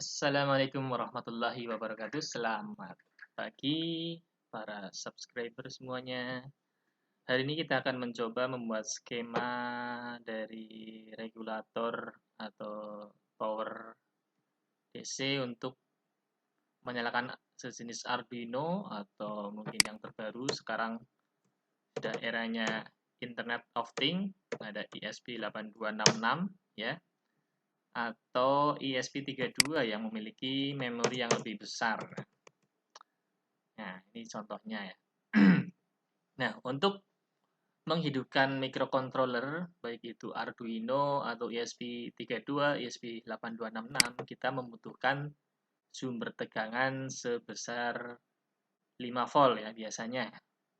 Assalamualaikum warahmatullahi wabarakatuh. Selamat pagi para subscriber semuanya. Hari ini kita akan mencoba membuat skema dari regulator atau power DC untuk menyalakan sejenis Arduino atau mungkin yang terbaru sekarang sudah eranya Internet of Things, ada ESP8266 ya, atau ESP32 yang memiliki memori yang lebih besar. Nah, ini contohnya ya. Nah, untuk menghidupkan microcontroller, baik itu Arduino atau ESP32, ESP8266, kita membutuhkan sumber tegangan sebesar 5 volt ya biasanya.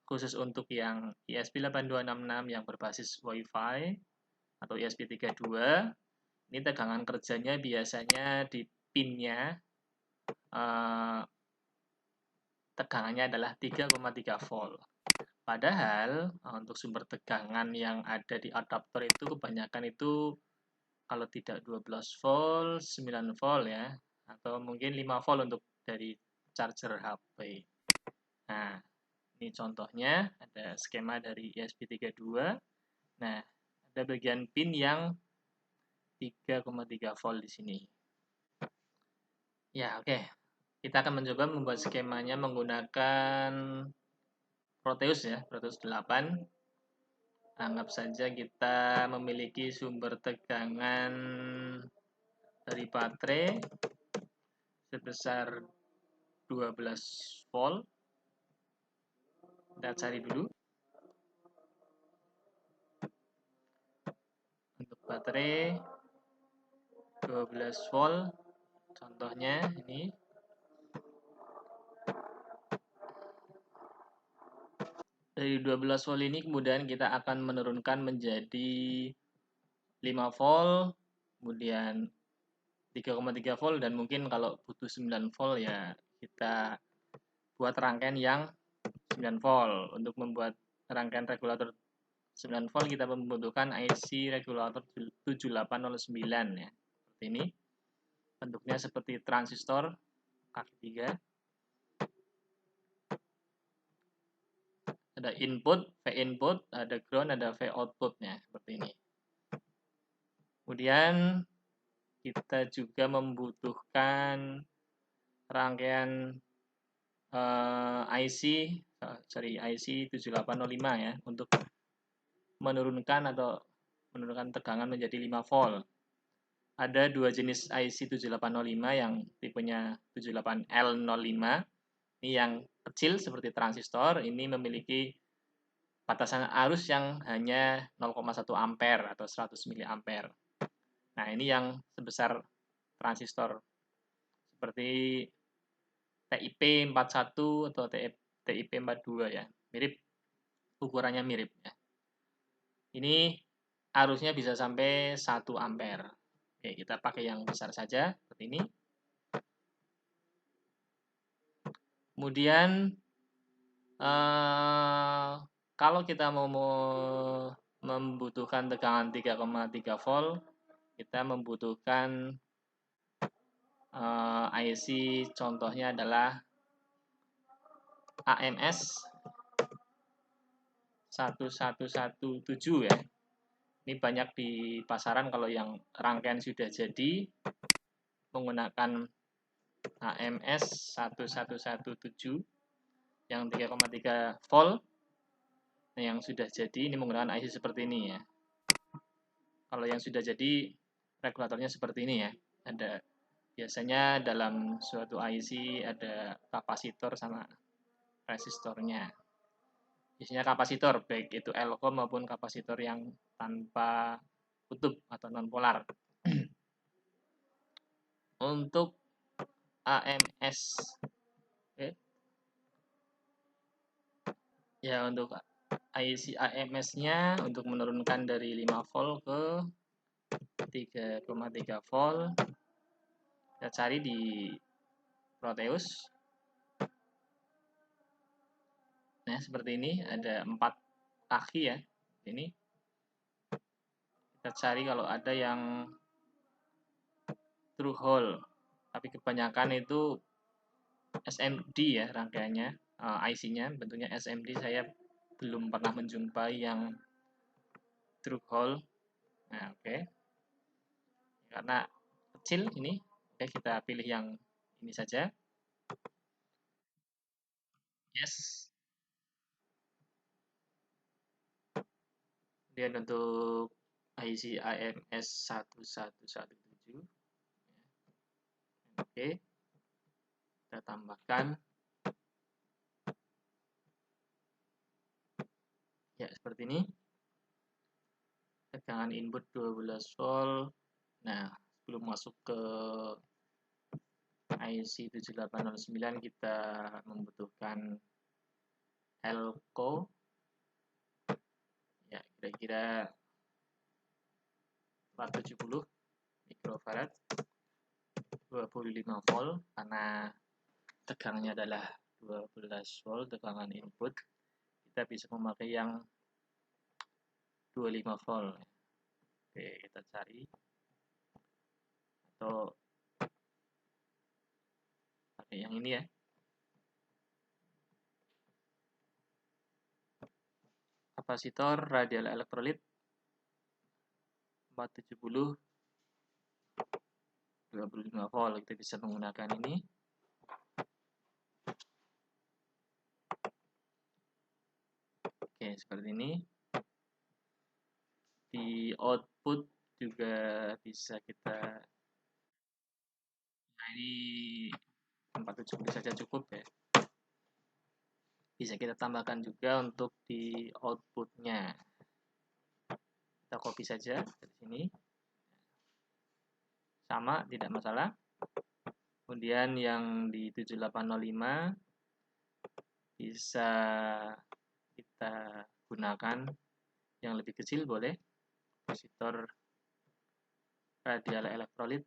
Khusus untuk yang ESP8266 yang berbasis Wi-Fi atau ESP32, ini tegangan kerjanya biasanya di pinnya tegangannya adalah 3,3 volt. Padahal untuk sumber tegangan yang ada di adaptor itu kebanyakan itu kalau tidak 12 volt, 9 volt ya, atau mungkin 5 volt untuk dari charger HP. Nah, ini contohnya ada skema dari ESP32. Nah, ada bagian pin yang 3,3 volt di sini. Ya, oke. Kita akan mencoba membuat skemanya menggunakan Proteus ya, Proteus 8. Anggap saja kita memiliki sumber tegangan dari baterai sebesar 12 volt. Kita cari dulu. Untuk baterai 12 volt, contohnya ini. Dari 12 volt ini kemudian kita akan menurunkan menjadi 5 volt, kemudian 3,3 volt, dan mungkin kalau butuh 9 volt ya kita buat rangkaian yang 9 volt. Untuk membuat rangkaian regulator 9 volt kita membutuhkan IC regulator 7809 ya. Seperti ini. Bentuknya seperti transistor kaki 3. Ada input, V input, ada ground, ada V outputnya seperti ini. Kemudian kita juga membutuhkan rangkaian IC 7805 ya, untuk menurunkan tegangan menjadi 5 volt. Ada dua jenis IC 7805 yang tipenya 78L05. Ini yang kecil seperti transistor, ini memiliki batasan arus yang hanya 0,1 ampere atau 100 miliampere. Nah, ini yang sebesar transistor seperti TIP 41 atau TIP 42 ya. Mirip, ukurannya mirip ya. Ini arusnya bisa sampai 1 ampere. Oke, kita pakai yang besar saja seperti ini. Kemudian kalau kita mau membutuhkan tegangan 3,3 volt, kita membutuhkan IC contohnya adalah AMS 1117 ya. Ini banyak di pasaran kalau yang rangkaian sudah jadi menggunakan AMS 1117 yang 3,3 volt. Nah, yang sudah jadi ini menggunakan IC seperti ini ya. Kalau yang sudah jadi regulatornya seperti ini ya. Ada biasanya dalam suatu IC ada kapasitor sama resistornya. Biasanya kapasitor, baik itu Elcom maupun kapasitor yang tanpa kutub atau non-polar. Untuk AMS, ya untuk IC AMS-nya untuk menurunkan dari 5 volt ke 3,3 volt, kita cari di Proteus. Nah, seperti ini ada 4 kaki ya. Ini kita cari kalau ada yang true hole. tapi kebanyakan itu SMD ya rangkaiannya, IC-nya bentuknya SMD. Saya belum pernah menjumpai yang through hole. Nah, oke. Karena kecil ini, oke kita pilih yang ini saja. Yes. Kemudian untuk IC AMS 1117. Oke. Kita tambahkan. Ya, seperti ini. Tegangan input 12 volt. Nah, sebelum masuk ke IC 7809 kita membutuhkan elko. Ya, kira-kira 470 mikrofarad, 25 volt karena tegangannya adalah 12 volt tegangan input. Kita bisa memakai yang 25 volt. Oke, kita cari atau pakai yang ini ya. Kapasitor radial elektrolit 470 25 volt. Kita bisa menggunakan ini. Oke, seperti ini. Di output juga bisa kita, nah ini 470 saja cukup ya. Bisa kita tambahkan juga untuk di outputnya. Kita copy saja dari sini. Sama, tidak masalah. Kemudian yang di 7805 bisa kita gunakan yang lebih kecil boleh. Kapasitor radial elektrolit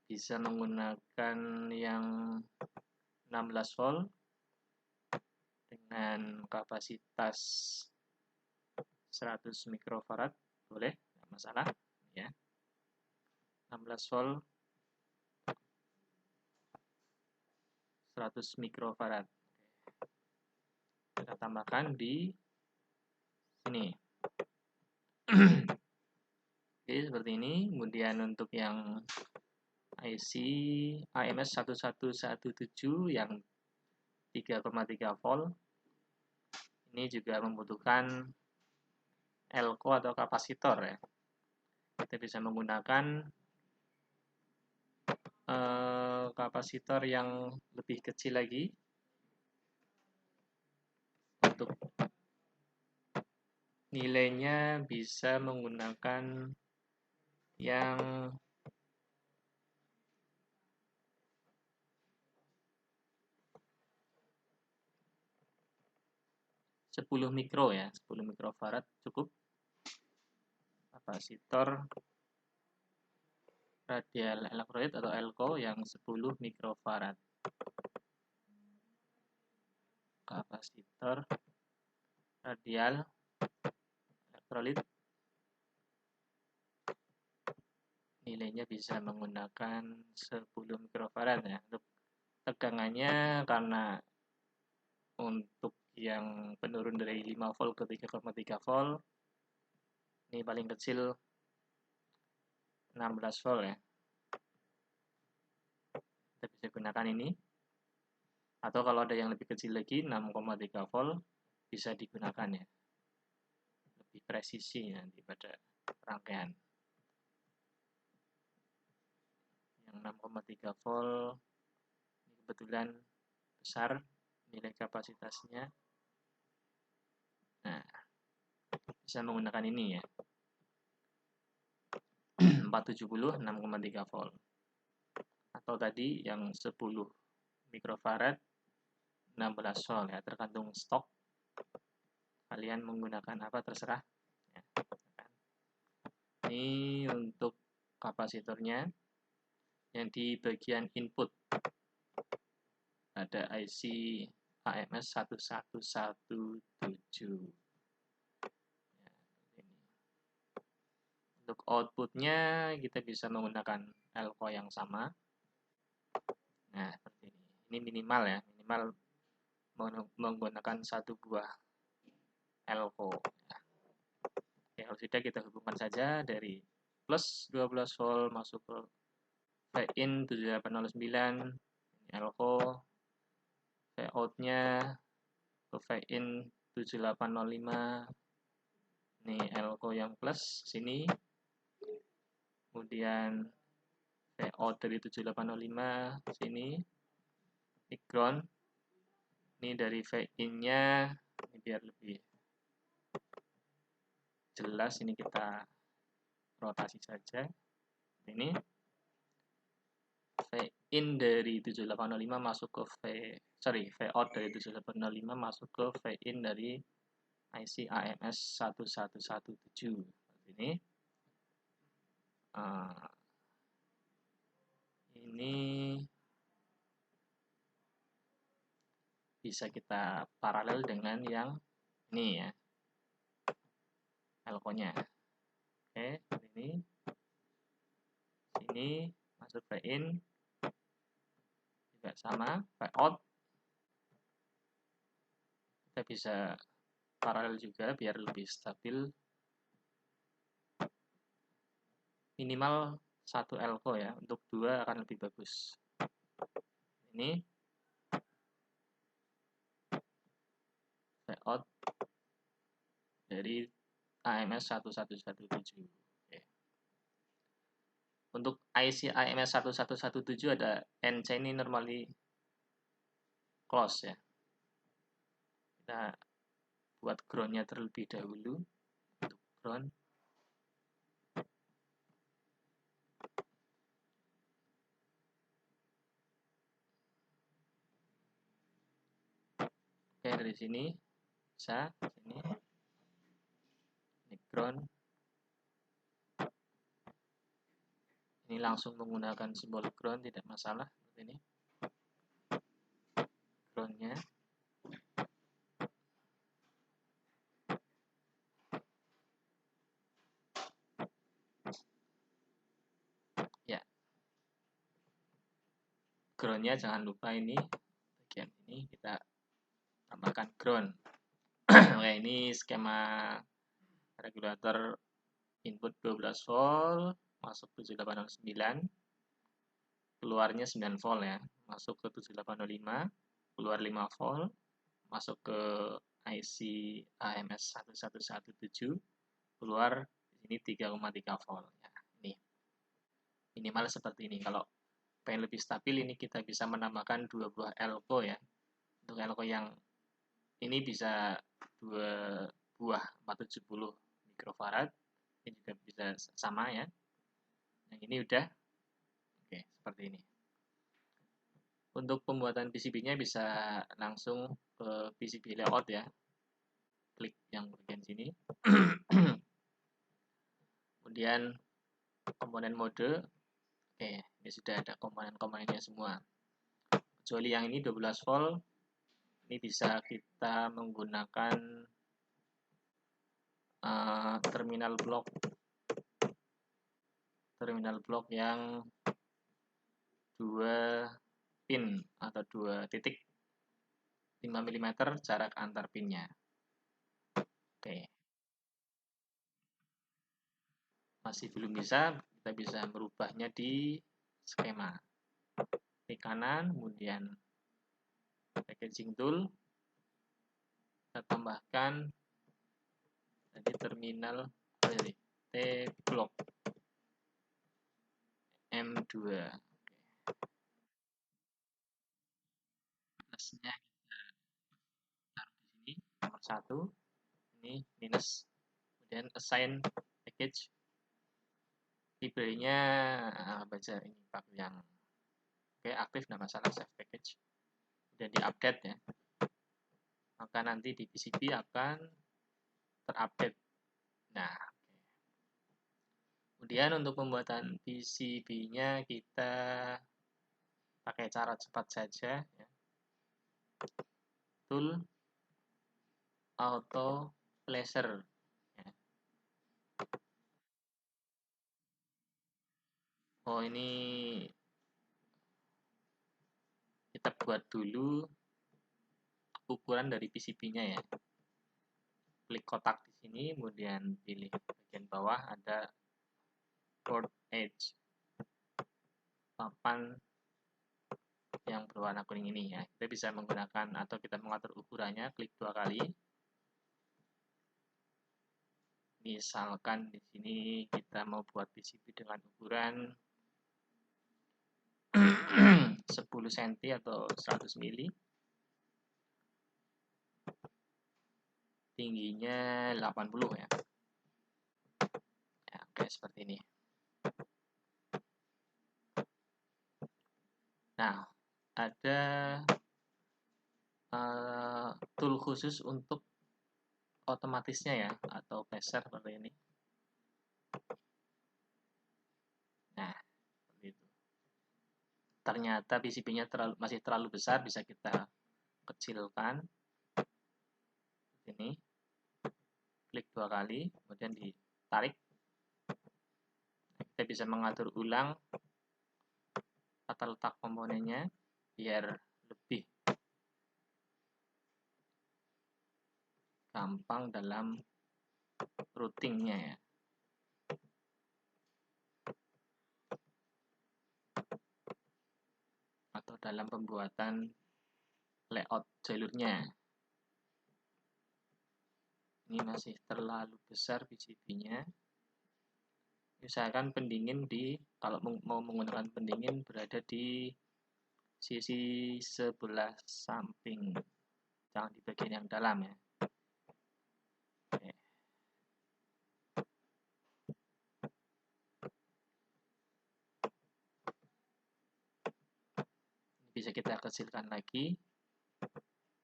bisa menggunakan yang 16 volt dengan kapasitas 100 mikrofarad boleh, tidak masalah ya. 16 volt 100 mikrofarad. Kita tambahkan di sini. Oke, seperti ini. Kemudian untuk yang IC AMS 1117 yang 3,3 volt ini juga membutuhkan elko atau kapasitor ya. Kita bisa menggunakan kapasitor yang lebih kecil lagi untuk nilainya bisa menggunakan yang 10 mikro ya, 10 mikrofarad cukup. Kapasitor radial elektrolit atau elko yang 10 mikrofarad. Kapasitor radial elektrolit nilainya bisa menggunakan 10 mikrofarad ya. Untuk tegangannya karena untuk yang penurun dari 5 volt ke 3,3 volt ini paling kecil 16 volt ya. Kita bisa gunakan ini. Atau kalau ada yang lebih kecil lagi 6,3 volt bisa digunakan ya. Lebih presisi nanti pada rangkaian. Yang 6,3 volt ini kebetulan besar nilai kapasitasnya. Nah, bisa menggunakan ini ya. 470 6,3 volt. Atau tadi yang 10 mikrofarad 16 volt ya, tergantung stok. Kalian menggunakan apa terserah. Ya. Ini untuk kapasitornya. Yang di bagian input ada IC AMS 1117. Ya, ini. Untuk outputnya kita bisa menggunakan elko yang sama. Nah, seperti ini. Ini minimal ya, minimal menggunakan satu buah elko. Nah, ya, sudah kita hubungkan saja dari plus 12 volt masuk ke V-in 7809, ini elko, V-out-nya ke V-in 7805, ini elko yang plus sini, kemudian V-out dari 7805 sini, ini ground, ini dari V-in-nya, ini biar lebih jelas, ini kita rotasi saja, ini V-in dari 7805 masuk ke V-out dari 7805 masuk ke V-in dari IC AMS 1117 ini. Ini bisa kita paralel dengan yang ini ya, elko-nya. Oke, ini sini masuk V-in juga sama, V-out kita bisa paralel juga biar lebih stabil. Minimal satu elko ya, untuk dua akan lebih bagus. Ini V-out dari AMS 1117. Oke. Untuk IC AMS 1117 ada NC ini normally close ya. Kita buat ground-nya terlebih dahulu. Untuk ground. Oke, dari sini bisa sini. Ini ground. Ini langsung menggunakan simbol ground, tidak masalah. Ini ground-nya. Ya. Ground-nya jangan lupa ini bagian ini kita tambahkan ground. Oke, ini skema regulator input 12 volt masuk 7809, keluarnya 9 volt ya, masuk ke 7805, keluar 5 volt, masuk ke IC AMS 1117, keluar ini 3,3 volt ya. Ini minimal seperti ini. Kalau pengen lebih stabil, ini kita bisa menambahkan 2 buah elko ya. Untuk elko yang ini bisa 2 buah 470 mikrofarad, ini juga bisa sama ya. Yang ini udah oke, seperti ini. Untuk pembuatan PCB-nya bisa langsung ke PCB layout ya. Klik yang bagian sini. Kemudian komponen mode. Oke, ini sudah ada komponen-komponennya semua. Kecuali yang ini 12 volt, ini bisa kita menggunakan terminal blok yang 2 pin atau 2 titik 5 mm jarak antar pinnya. Oke. Masih belum bisa, kita bisa merubahnya di skema. Klik kanan, kemudian packaging tool, kita tambahkan tadi terminal T block M2. Plusnya kita taruh di sini, nomor 1, ini minus, kemudian assign package. Library-nya baca ini pakai yang oke, aktif, tidak masalah, save package. Kemudian di-update ya. Maka nanti di PCB akan terupdate. Nah, kemudian untuk pembuatan PCB-nya kita pakai cara cepat saja ya. Tool auto laser ya. Oh, ini kita buat dulu ukuran dari PCB-nya ya. Klik kotak di sini, kemudian pilih bagian bawah ada board edge, papan yang berwarna kuning ini ya. Kita bisa menggunakan atau kita mengatur ukurannya, klik 2 kali. Misalkan di sini kita mau buat PCB dengan ukuran 10 cm atau 100 mili. Tingginya 80 ya. Ya, oke, seperti ini. Nah, ada tool khusus untuk otomatisnya ya, atau peser seperti ini. Nah, seperti itu. Ternyata PCB-nya masih terlalu besar, bisa kita kecilkan. Ini, klik 2 kali, kemudian ditarik. Kita bisa mengatur ulang tata letak komponennya biar lebih gampang dalam routingnya ya. Atau dalam pembuatan layout jalurnya. Ini masih terlalu besar PCB-nya. Usahakan pendingin kalau mau menggunakan pendingin berada di sisi sebelah samping, jangan di bagian yang dalam ya. Oke. Bisa kita kecilkan lagi,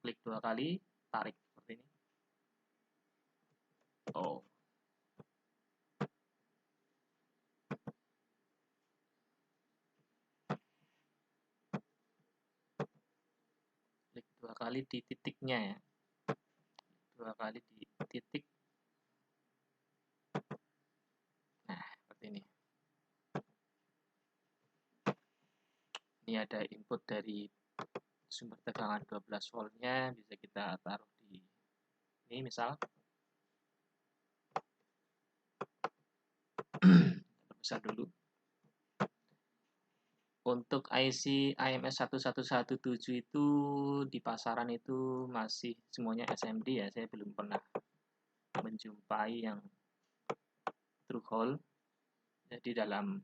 klik 2 kali, tarik seperti ini. Oh, klik 2 kali di titiknya ya, 2 kali di titik. Nah, seperti ini. Ini ada input dari sumber tegangan 12 voltnya, bisa kita taruh di ini misal. Perbesar dulu. Untuk IC AMS 1117 itu di pasaran itu masih semuanya SMD ya, saya belum pernah menjumpai yang through hole. Jadi dalam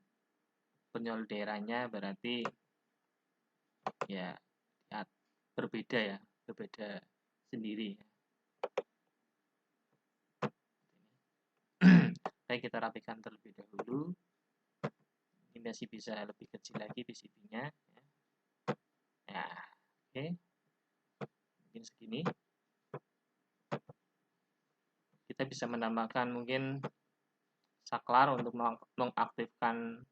penyolderannya berarti ya berbeda ya, berbeda sendiri. Baik, kita rapikan terlebih dahulu. Ini masih bisa lebih kecil lagi PCB-nya. Ya, oke. Mungkin segini. Kita bisa menambahkan mungkin saklar untuk mengaktifkan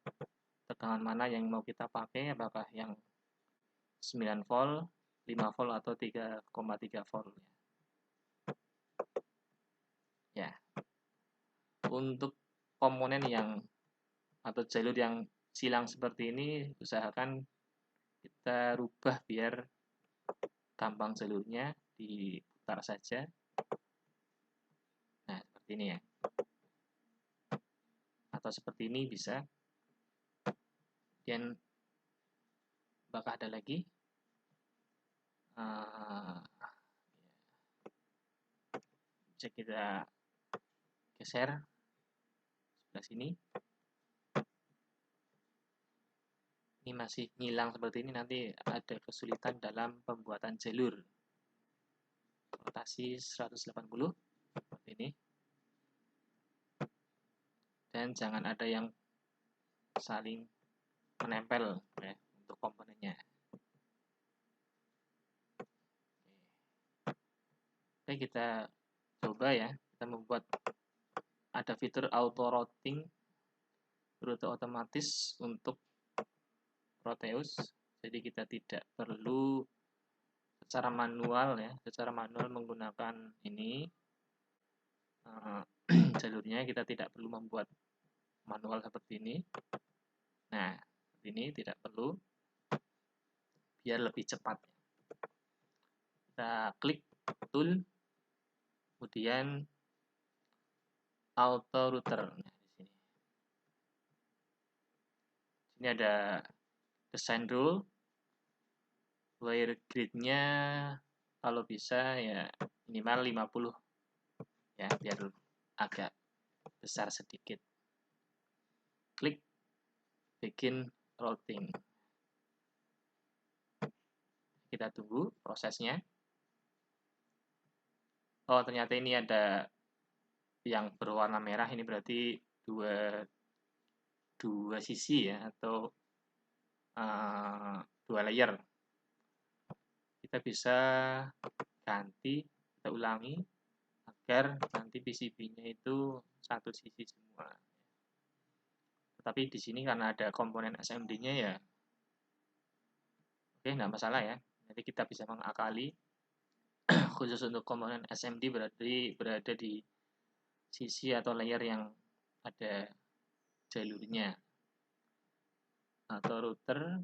tegangan mana yang mau kita pakai, apakah yang 9 volt, 5 volt, atau 3,3 volt. Ya. Untuk komponen yang atau jalur yang silang seperti ini, usahakan kita rubah biar gampang jalurnya, diputar saja. Nah, seperti ini ya. Atau seperti ini bisa. Kemudian apakah ada lagi? Bisa kita geser sebelah sini. Ini masih ngilang seperti ini, nanti ada kesulitan dalam pembuatan jalur. Rotasi 180 seperti ini. Dan jangan ada yang saling menempel ya untuk komponennya. Oke, kita coba ya, kita membuat ada fitur auto routing, rute otomatis untuk Proteus. Jadi kita tidak perlu secara manual ya, secara manual menggunakan ini jalurnya, kita tidak perlu membuat manual seperti ini. Nah, ini tidak perlu, biar lebih cepat. Kita klik tool, kemudian auto router. Nah, di sini. Sini ada design rule, wire grid-nya kalau bisa ya minimal 50 ya, biar agak besar sedikit. Klik begin routing. Kita tunggu prosesnya. Oh, ternyata ini ada yang berwarna merah, ini berarti dua sisi ya, atau dua layer. Kita bisa ganti, kita ulangi agar nanti PCB-nya itu satu sisi semua. Tetapi di sini karena ada komponen SMD-nya ya, oke, nggak masalah ya. Nanti kita bisa mengakali khusus untuk komponen SMD berada di sisi atau layer yang ada jalurnya. Atau router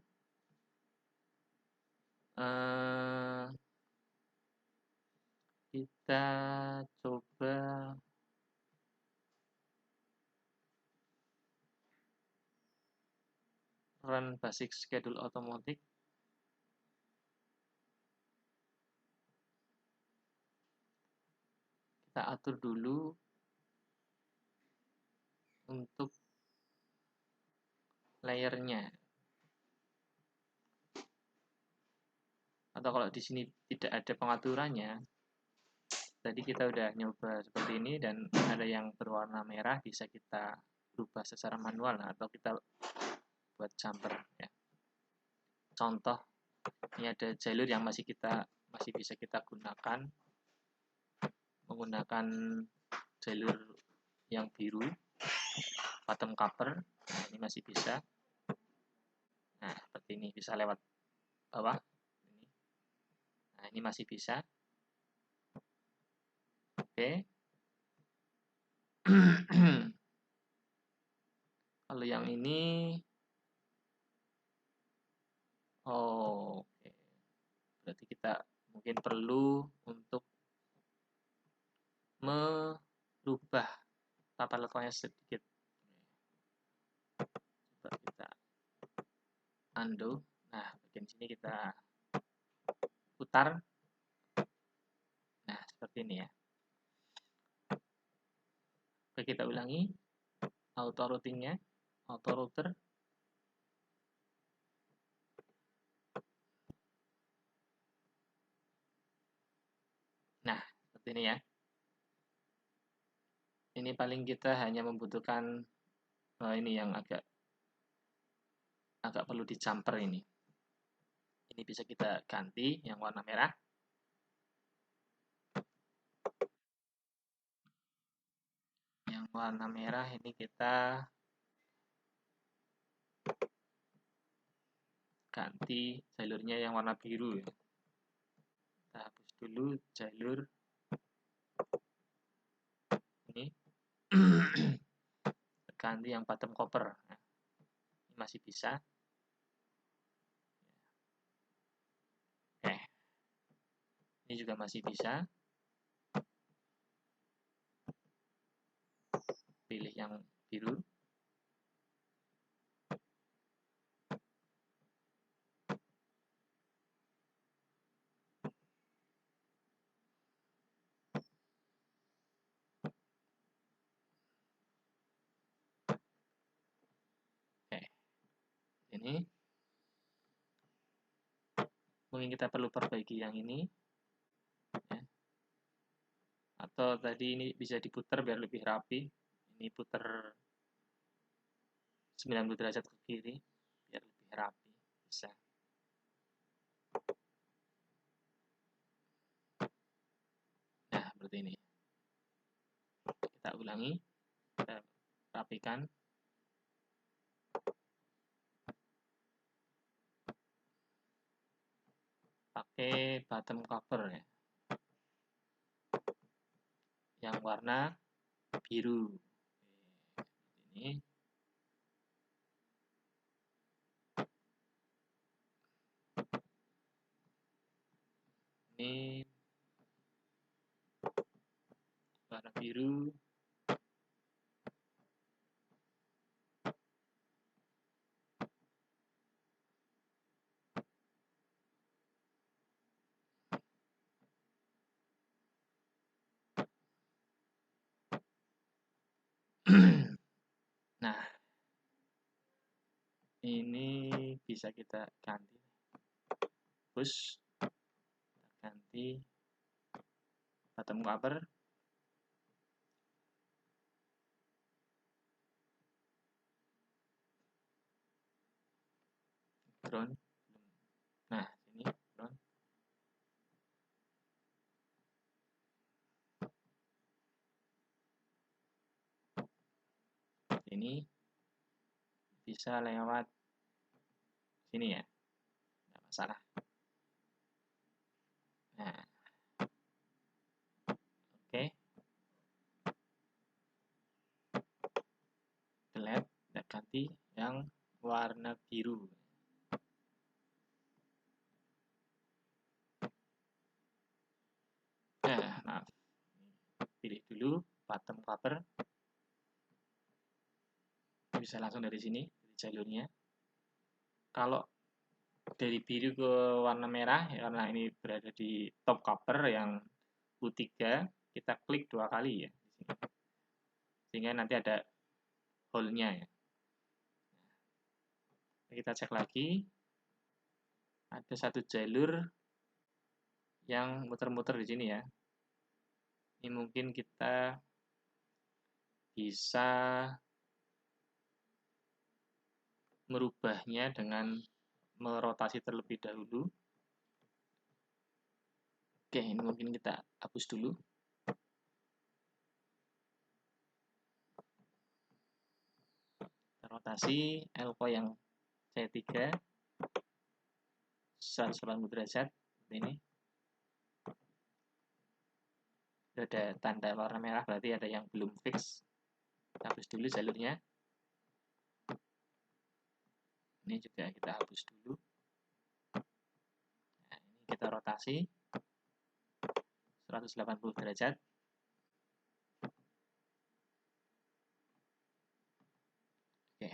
kita coba run basic schedule automatic. Kita atur dulu untuk layernya. Atau kalau di sini tidak ada pengaturannya, tadi kita udah nyoba seperti ini dan ada yang berwarna merah, bisa kita rubah secara manual atau kita buat jumper ya. Contoh, ini ada jalur yang masih bisa kita gunakan, menggunakan jalur yang biru, bottom cover. Nah, ini masih bisa. Nah, seperti ini, bisa lewat bawah. Nah, ini masih bisa. Oke. Kalau yang ini, oke. Berarti kita mungkin perlu untuk merubah tata letaknya sedikit. Coba kita undo. Nah, bagian sini kita putar. Nah, seperti ini ya. Oke, kita ulangi auto routingnya, auto router. Nah, seperti ini ya. Ini paling kita hanya membutuhkan ini yang agak perlu di jumper ini. Ini bisa kita ganti yang warna merah. Yang warna merah ini kita ganti jalurnya yang warna biru ya. Kita hapus dulu jalur ini. Ganti yang bottom copper. Nah, ini masih bisa. Ini juga masih bisa. Pilih yang biru. Ini. Mungkin kita perlu perbaiki yang ini. Ya. Atau tadi ini bisa diputar biar lebih rapi. Ini putar 90 derajat ke kiri biar lebih rapi. Bisa. Nah, seperti ini. Kita ulangi. Kita rapikan. Pakai bottom cover ya. Yang warna biru. Ini. Ini warna biru. Nah, ini bisa kita ganti. Push, ganti bottom cover. Ground. Nah, ini ground. Ini bisa lewat sini ya, nggak masalah. Nah, oke. Delete, dan ganti yang warna biru. Nah, maaf. Pilih dulu bottom cover. Bisa langsung dari sini, dari jalurnya. Kalau dari biru ke warna merah, ya, karena ini berada di top cover yang U3, kita klik 2 kali ya, di sini. Sehingga nanti ada hole-nya ya. Kita cek lagi. Ada satu jalur yang muter-muter di sini ya. Ini mungkin kita bisa merubahnya dengan merotasi terlebih dahulu. Oke, ini mungkin kita hapus dulu. Rotasi elko yang C3 180 derajat ini. Ada tanda warna merah, berarti ada yang belum fix. Hapus dulu jalurnya. Ini juga kita hapus dulu. Nah, ini kita rotasi 180 derajat. Oke.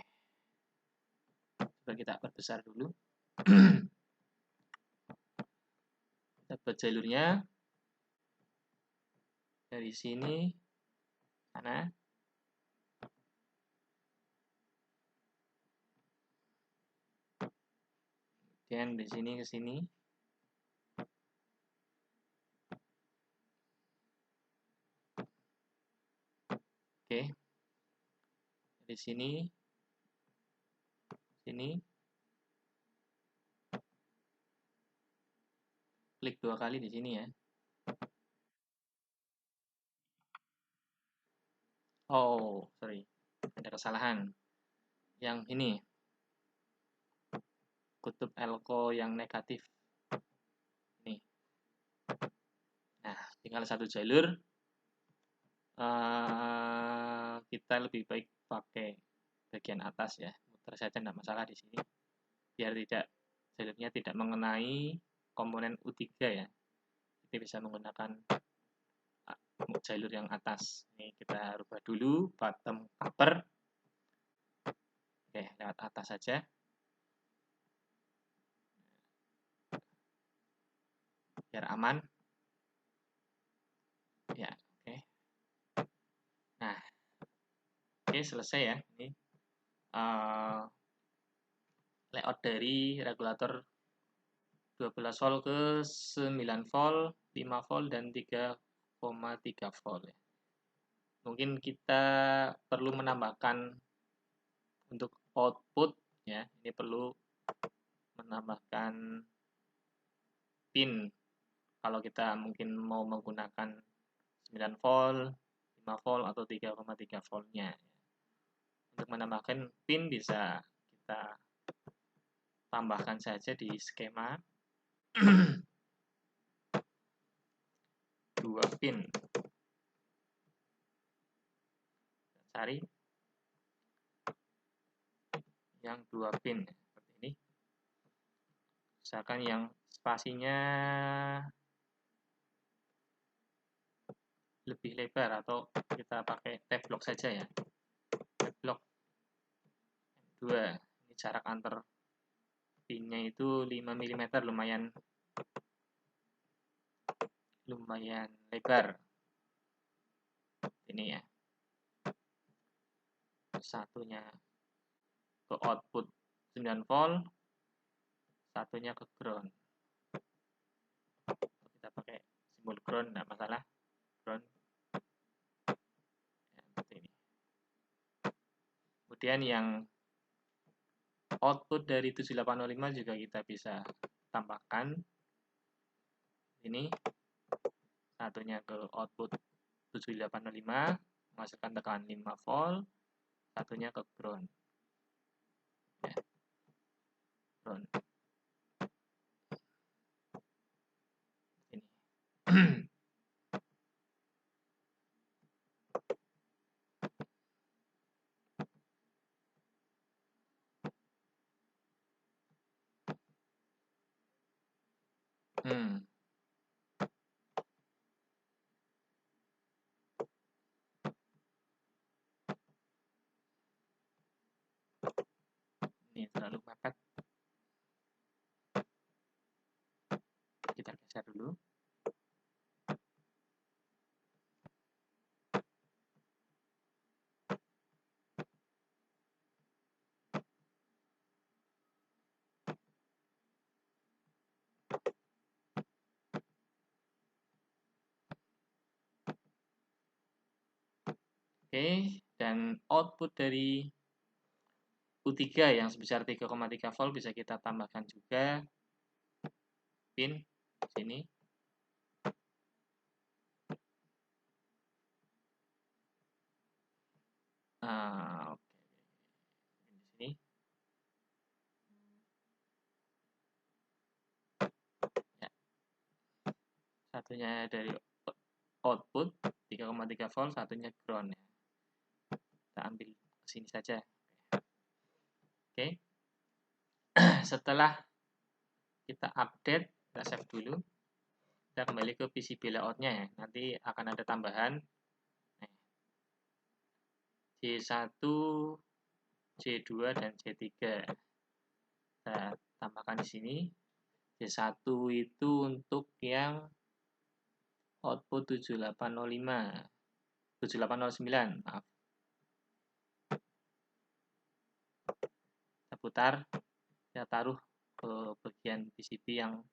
Coba kita perbesar dulu. Kita buat jalurnya dari sini sana. Kemudian dari sini ke sini. Oke. Dari sini sini. Klik 2 kali di sini ya. Oh, sorry. Ada kesalahan. Yang ini. Kutub elko yang negatif. Nih. Nah, tinggal satu jalur. Kita lebih baik pakai bagian atas ya. Muter saja tidak masalah di sini. Biar jalurnya tidak mengenai komponen U3 ya. Kita bisa menggunakan jalur yang atas. Ini kita rubah dulu bottom cover. Oke, lewat atas saja. Biar aman. Ya, oke. Nah, oke, selesai ya. Ini layout dari regulator 12 volt ke 9 volt, 5 volt, dan 3,3 volt ya. Mungkin kita perlu menambahkan untuk output ya. Ini perlu menambahkan pin kalau kita mungkin mau menggunakan 9 volt, 5 volt, atau 3,3 voltnya. Untuk menambahkan pin bisa kita tambahkan saja di skema 2 pin. Cari yang 2 pin seperti ini. Misalkan yang spasinya lebih lebar, atau kita pakai T-block saja ya. T-block 2. Ini jarak antar pinnya itu 5 mm, lumayan lebar. Ini ya. Satunya ke output 9 volt, satunya ke ground. Kita pakai simbol ground, tidak masalah. Ground. Ya, seperti ini. Kemudian yang output dari 7805 juga kita bisa tambahkan. Ini satunya ke output 7805, menghasilkan tekanan 5 volt, satunya ke ground. Ya. Ground. Ini. Ini terlalu mepet. Kita geser dulu. Oke, dan output dari U3 yang sebesar 3,3 volt bisa kita tambahkan juga pin sini. Oke. Di sini. Ya. Satunya dari output 3,3 volt, satunya ground ya. Kita ambil ke sini saja. Oke. Setelah kita update, kita save dulu. Kita kembali ke PCB layout-nya ya. Nanti akan ada tambahan C1, C2, dan C3. Kita tambahkan di sini. C1 itu untuk yang output 7809, maaf. Kita putar, kita taruh ke bagian PCB yang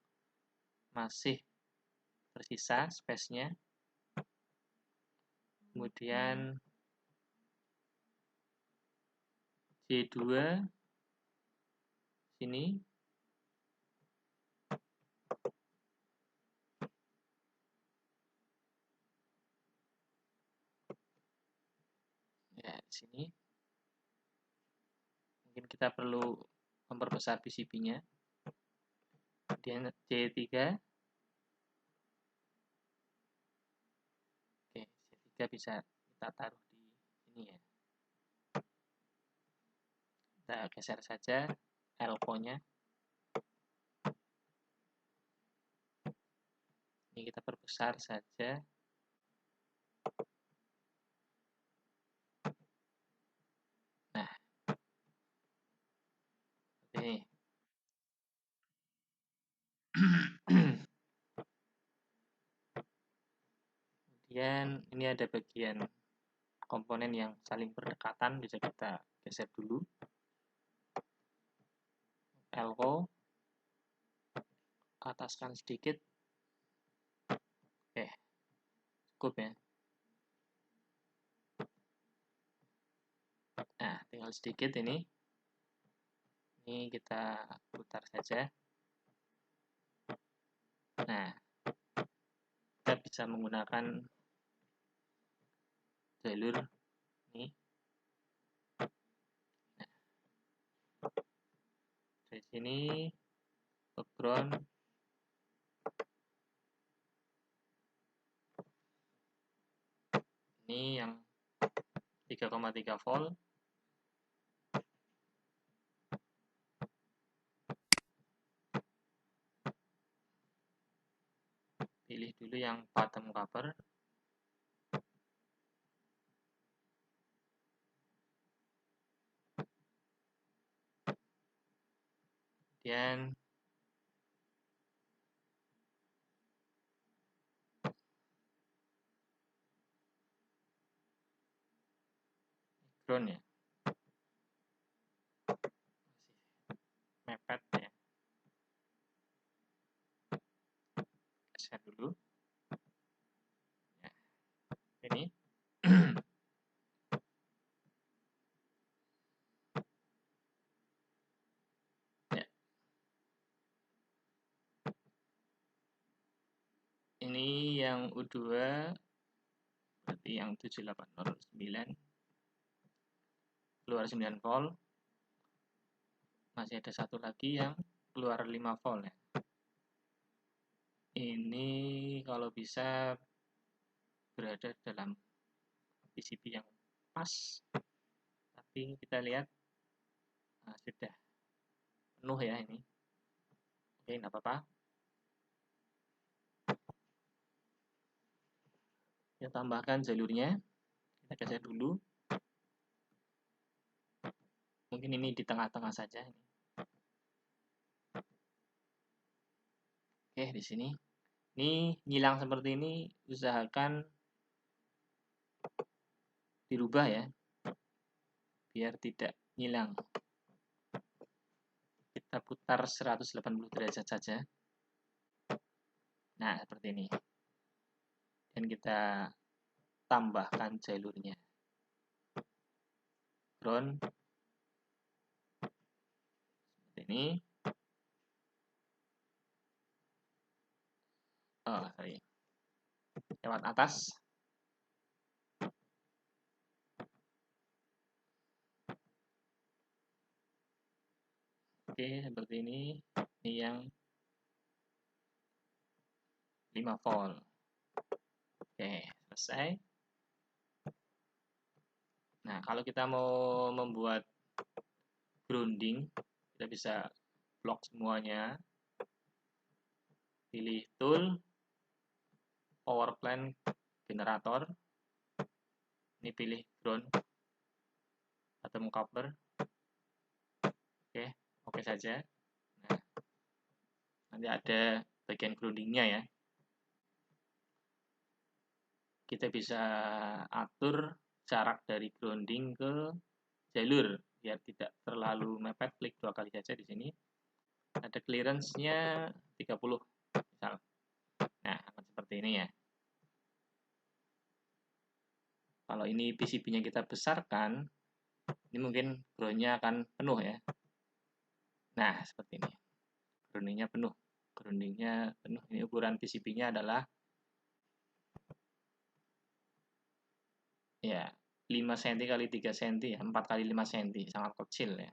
masih tersisa space-nya. Kemudian C2 sini. Ya, di sini. Mungkin kita perlu memperbesar PCB-nya. Kemudian C3. Oke, C3 bisa kita taruh di sini ya. Kita geser saja elko-nya. Ini kita perbesar saja. Nah, ini. Kemudian ini ada bagian komponen yang saling berdekatan, bisa kita geser dulu. Elko, ataskan sedikit. Oke, cukup ya. Nah, tinggal sedikit ini. Ini kita putar saja. Nah, kita bisa menggunakan jalur ini. Nah, dari sini ke ground. Ini yang 3,3 volt. Pilih dulu yang bottom cover. Kemudian ground ya, masih mepet ya. Geser dulu. Ya, ini. Ya, ini yang U2 berarti yang 7809 keluar 9 volt. Masih ada satu lagi yang keluar 5 volt ya. Ini kalau bisa berada dalam PCB yang pas, tapi kita lihat sudah penuh ya ini. Oke, nggak apa-apa. Kita tambahkan jalurnya, kita geser dulu. Mungkin ini di tengah-tengah saja. Oke, di sini. Ini nyilang seperti ini, usahakan dirubah ya, biar tidak nyilang. Kita putar 180 derajat saja. Nah, seperti ini. Dan kita tambahkan jalurnya. Ground. Seperti ini. Oh, sorry. Lewat atas. Oke, seperti ini. Ini yang 5 volt. Oke, selesai. Nah, kalau kita mau membuat grounding, kita bisa blok semuanya. Pilih tool, power plant, generator. Ini pilih ground atau coupler. Oke saja. Nah, nanti ada bagian groundingnya ya. Kita bisa atur jarak dari grounding ke jalur biar tidak terlalu mepet. Klik 2 kali saja di sini. Ada clearance-nya 30 misal. Nah, akan seperti ini ya. Kalau ini PCB-nya kita besarkan, ini mungkin ground-nya akan penuh ya. Nah, seperti ini. Grounding-nya penuh. Grounding-nya penuh. Ini ukuran PCB-nya adalah ya 5 cm kali 3 cm ya, 4 kali 5 cm, sangat kecil ya.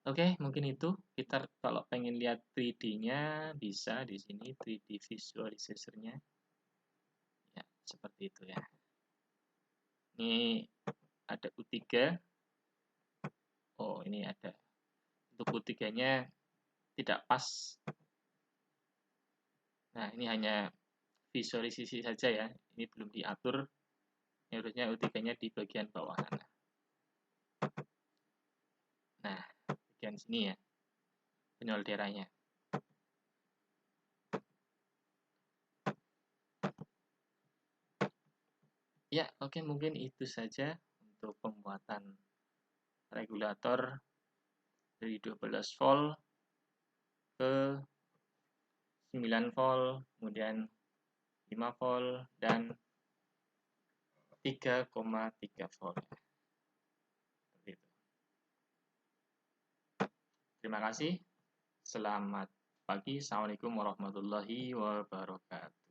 Oke, mungkin itu. Kita kalau pengen lihat 3D-nya bisa di sini 3D visualizer-nya. Ya, seperti itu ya. Ini ada U3. Oh, ini ada. Untuk U3-nya tidak pas. Nah, ini hanya visualisasi saja ya. Ini belum diatur. Harusnya U3-nya di bagian bawah sana. Nah, bagian sini ya. Penyolderannya. Ya, oke, mungkin itu saja untuk pembuatan regulator dari 12 volt ke 9 volt, kemudian 5 volt, dan 3,3 volt. Seperti itu. Terima kasih. Selamat pagi. Assalamualaikum warahmatullahi wabarakatuh.